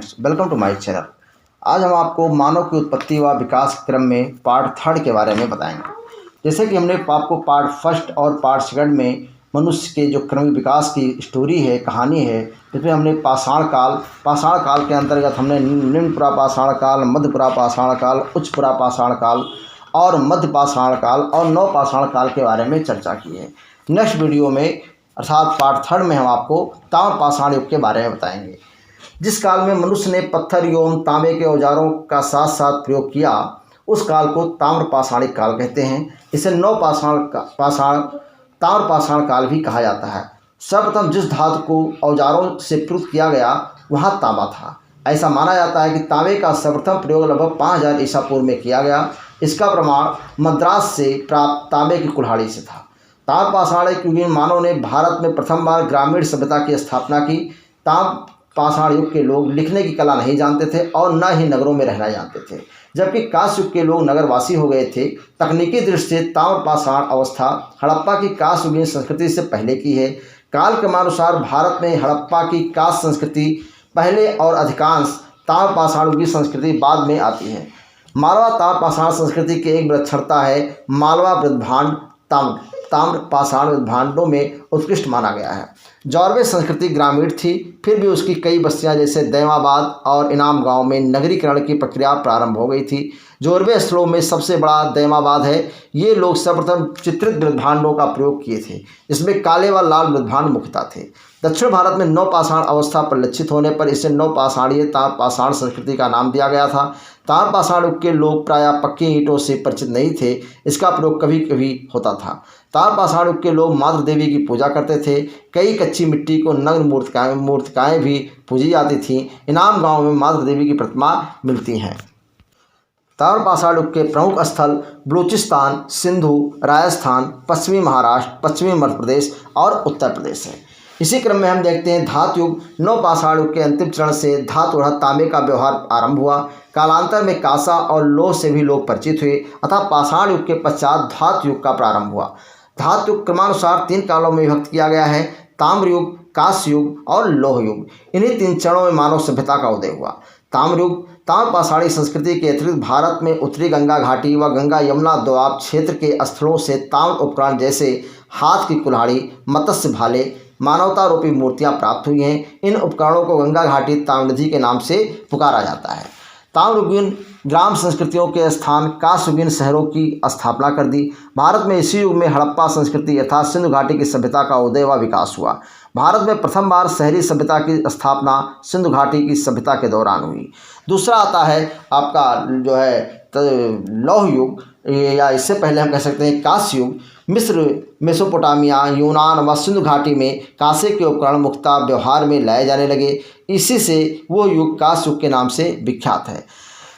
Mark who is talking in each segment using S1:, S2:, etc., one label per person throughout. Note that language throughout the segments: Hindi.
S1: Friends, welcome to my channel. आज हम आपको मानव की उत्पत्ति व विकास क्रम में पार्ट थर्ड के बारे में बताएंगे। जैसे कि हमने आपको पार्ट फर्स्ट और पार्ट सेकंड में मनुष्य के जो क्रमिक विकास की स्टोरी है, कहानी है, इसमें हमने पाषाण काल के अंतर्गत हमने निम्न पुरापाषाण काल, मध्य पुरापाषाण काल, उच्च पुरापाषाण काल और मध्य पाषाण काल और नवपाषाण काल के बारे में चर्चा की है। नेक्स्ट वीडियो में अर्थात पार्ट थर्ड में हम आपको ताम्रपाषाण युग के बारे में बताएंगे। जिस काल में मनुष्य ने पत्थर एवं तांबे के औजारों का साथ साथ प्रयोग किया, उस काल को ताम्रपाषाणिक काल कहते हैं। इसे ताम्रपाषाण काल भी कहा जाता है। सर्वप्रथम जिस धातु को औजारों से प्रयुक्त किया गया वह तांबा था। ऐसा माना जाता है कि तांबे का सर्वप्रथम प्रयोग लगभग 5000 ईसा पूर्व में किया गया। इसका प्रमाण मद्रास से प्राप्त तांबे की कुल्हाड़ी से था। ताम्रपाषाणिक युगीन मानव ने भारत में प्रथम बार ग्रामीण सभ्यता की स्थापना की। ताम्रपाषाण युग के लोग लिखने की कला नहीं जानते थे और न ही नगरों में रहना जानते थे, जबकि कांस्य युग के लोग नगरवासी हो गए थे। तकनीकी दृष्टि से ताम्रपाषाण अवस्था हड़प्पा की कांस्य युगीन संस्कृति से पहले की है। कालक्रमानुसार भारत में हड़प्पा की कांस्य संस्कृति पहले और अधिकांश ताम्रपाषाण युगीन संस्कृति बाद में आती है। मालवा ताम्रपाषाण संस्कृति की एक विलक्षणता है। मालवा वृद्धभांड ताम्रपाषाण वृद्धभांडों में उत्कृष्ट माना गया है। जौरवे संस्कृति ग्रामीण थी, फिर भी उसकी कई बस्तियां जैसे दैमाबाद और इनाम गांव में नगरीकरण की प्रक्रिया प्रारंभ हो गई थी। जौरवे स्थलों में सबसे बड़ा दैमाबाद है। ये लोग सर्वप्रथम चित्रित वृद्धभांडों का प्रयोग किए थे। इसमें काले व लाल वृद्धभांड मुख्यतः थे। दक्षिण भारत में नवपाषाण अवस्था परिलक्षित होने पर इसे नवपाषाणीय ताम्रपाषाण संस्कृति का नाम दिया गया था। ताम्रपाषाण युग के लोग प्रायः पक्की ईंटों से परिचित नहीं थे। इसका प्रयोग कभी कभी होता था। ताम्रपाषाण युग के लोग मातृ देवी की पूजा करते थे। कई कच्ची मिट्टी को नग्न मूर्तिकाएँ भी पूजी जाती थीं। इनाम गांव में मातृ देवी की प्रतिमा मिलती हैं। ताम्रपाषाण युग के प्रमुख स्थल बलूचिस्तान, सिंधु, राजस्थान, पश्चिमी महाराष्ट्र, पश्चिमी मध्य प्रदेश और उत्तर प्रदेश है। इसी क्रम में हम देखते हैं धातु युग। नवपाषाण युग के अंतिम चरण से धातु तथा तांबे का व्यवहार आरंभ हुआ। कालांतर में कांसा और लौह से भी लोग परिचित हुए अतः पाषाण युग के पश्चात धातु युग का प्रारंभ हुआ। धातु युग क्रमानुसार 3 कालों में विभक्त किया गया है: ताम्र युग, कांस्य युग और लौह युग। इन्हीं 3 चरणों में मानव सभ्यता का उदय हुआ। ताम्र युग ताम्रपाषाणी संस्कृति के अतिरिक्त भारत में उत्तरी गंगा घाटी व गंगा यमुना दोआब क्षेत्र के स्थलों से ताम्र उपकरण जैसे हाथ की कुल्हाड़ी, मत्स्य भाले, मानवता रूपी मूर्तियां प्राप्त हुई हैं। इन उपकरणों को गंगा घाटी ताम्रनिधि के नाम से पुकारा जाता है। ताम्रयुगीन ग्राम संस्कृतियों के स्थान कांस्ययुगीन शहरों की स्थापना कर दी। भारत में इसी युग में हड़प्पा संस्कृति अर्थात सिंधु घाटी की सभ्यता का उदय व विकास हुआ। भारत में प्रथम बार शहरी सभ्यता की स्थापना सिंधु घाटी की सभ्यता के दौरान हुई। दूसरा आता है आपका जो है लौह युग, या इससे पहले हम कह सकते हैं कांस्य युग। मिस्र, मेसोपोटामिया, यूनान व सिंधु घाटी में कांसे के उपकरण मुख्यतः व्यवहार में लाए जाने लगे। इसी से वो युग कांस्य युग के नाम से विख्यात है।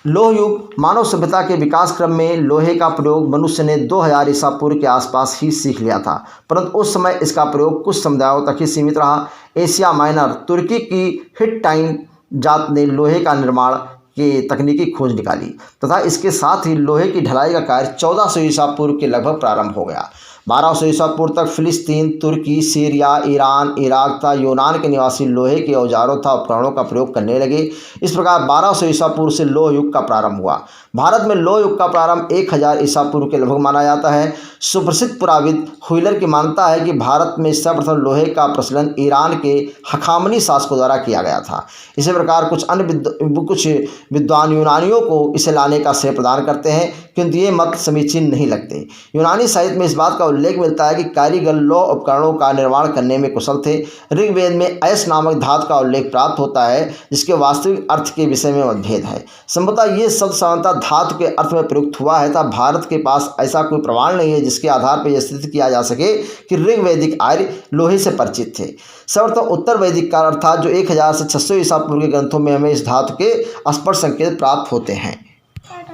S1: लौह युग मानव सभ्यता के विकास क्रम में लोहे का प्रयोग मनुष्य ने 2000 ईसा पूर्व के आसपास ही सीख लिया था, परंतु उस समय इसका प्रयोग कुछ समुदायों तक ही सीमित रहा। एशिया माइनर तुर्की की हिट्टाइन जात ने लोहे का निर्माण की तकनीकी खोज निकाली तथा इसके साथ ही लोहे की ढलाई का कार्य 1400 ईसा पूर्व के लगभग प्रारंभ हो गया। 1200 ईसा पूर्व तक फिलिस्तीन, तुर्की, सीरिया, ईरान, इराक तथा यूनान के निवासी लोहे के औजारों तथा उपकरणों का प्रयोग करने लगे। इस प्रकार 1200 ईसा पूर्व से लौह युग का प्रारंभ हुआ। भारत में लौह युग का प्रारंभ 1000 ईसा पूर्व के लगभग माना जाता है। सुप्रसिद्ध पुराविद हुइलर की मान्यता है कि भारत में सर्वप्रथम लोहे का प्रचलन ईरान के हखामनी शासकों द्वारा किया गया था। इसी प्रकार कुछ विद्वान यूनानियों को इसे लाने का श्रेय प्रदान करते हैं, किंतु ये मत समीचीन नहीं लगते। यूनानी साहित्य में इस बात का उल्लेख मिलता है कि कारीगर लौह उपकरणों का निर्माण करने में कुशल थे। ऋग्वेद में ऐस नामक धातु का उल्लेख प्राप्त होता है जिसके वास्तविक अर्थ के विषय में मतभेद है। संभवतः ये शब्द सामान्यतः धातु के अर्थ में प्रयुक्त हुआ है तथा भारत के पास ऐसा कोई प्रमाण नहीं है जिसके आधार पर यह सिद्ध किया जा सके कि ऋग्वैदिक आर्य लोहे से परिचित थे। सर्वप्रथम उत्तर वैदिक काल अर्थात जो 1000 से 600 ईसा पूर्व के ग्रंथों में हमें इस धातु के स्पष्ट संकेत प्राप्त होते हैं।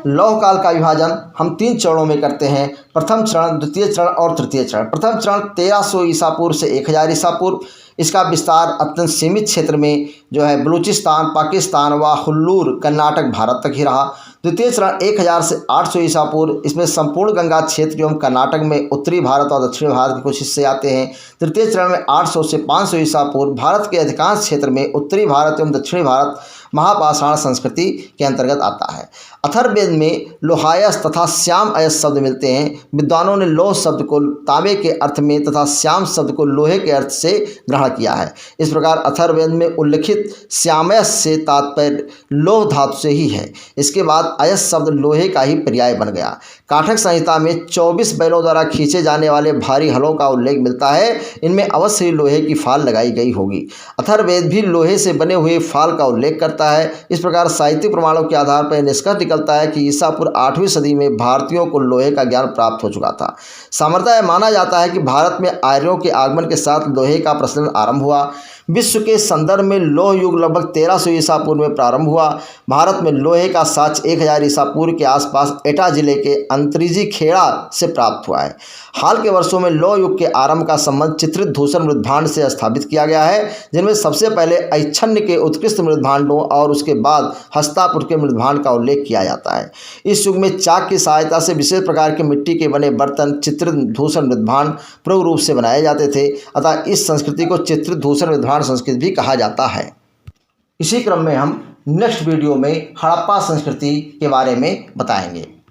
S1: लौह काल का विभाजन हम 3 चरणों में करते हैं: प्रथम चरण, द्वितीय चरण और तृतीय चरण। प्रथम चरण 1300 ईसा पूर्व से 1000 ईसा पूर्व। इसका विस्तार अत्यंत सीमित क्षेत्र में जो है बलूचिस्तान, पाकिस्तान व हुल्लूर कर्नाटक भारत तक ही रहा। द्वितीय चरण 1000 से 800 ईसा पूर्व। इसमें संपूर्ण गंगा क्षेत्र एवं कर्नाटक में उत्तरी भारत और दक्षिण भारत के कुछ हिस्से आते हैं। तृतीय चरण में 800 से 500 ईसा पूर्व भारत के अधिकांश क्षेत्र में उत्तरी भारत एवं दक्षिणी भारत महापाषाण संस्कृति के अंतर्गत आता है। अथर्ववेद में लोहायस तथा श्याम अयस शब्द मिलते हैं। विद्वानों ने लौह शब्द को तांबे के अर्थ में तथा श्याम शब्द को लोहे के अर्थ से ग्रहण किया है। इस प्रकार अथर्ववेद में उल्लिखित श्यामयस से तात्पर्य लौह धातु से ही है। इसके बाद अयस शब्द लोहे का ही पर्याय बन गया। काठक संहिता में 24 बैलों द्वारा खींचे जाने वाले भारी हलों का उल्लेख मिलता है। इनमें अवश्य ही लोहे की फाल लगाई गई होगी। अथर्ववेद भी लोहे से बने हुए फाल का उल्लेख करता है। इस प्रकार साहित्यिक प्रमाणों के आधार पर निष्कर्ष निकलता है कि ईसा पूर्व 8वीं सदी में भारतीयों को लोहे का ज्ञान प्राप्त हो चुका था। सामान्यतः माना जाता है कि भारत में आर्यों के आगमन के साथ लोहे का प्रचलन आरंभ हुआ। विश्व के संदर्भ में लौह युग लगभग 1300 ईसा पूर्व में प्रारंभ हुआ। भारत में लोहे का साक्ष्य 1000 ईसा पूर्व के आसपास एटा जिले के अंतरीजी खेड़ा से प्राप्त हुआ है। हाल के वर्षों में लौह युग के आरंभ का संबंध चित्रित धूसर मृदभांड से स्थापित किया गया है, जिनमें सबसे पहले ऐच्छन्य के उत्कृष्ट मृदभांडों और उसके बाद हस्तापुर के मृदभांड का उल्लेख किया जाता है। इस युग में चाक की सहायता से विशेष प्रकार के मिट्टी के बने बर्तन चित्रित धूसर मृदभांड प्रयोग रूप से बनाए जाते थे। अतः इस संस्कृति को चित्रित धूसर मृदभांड संस्कृति भी कहा जाता है। इसी क्रम में हम नेक्स्ट वीडियो में हड़प्पा संस्कृति के बारे में बताएंगे।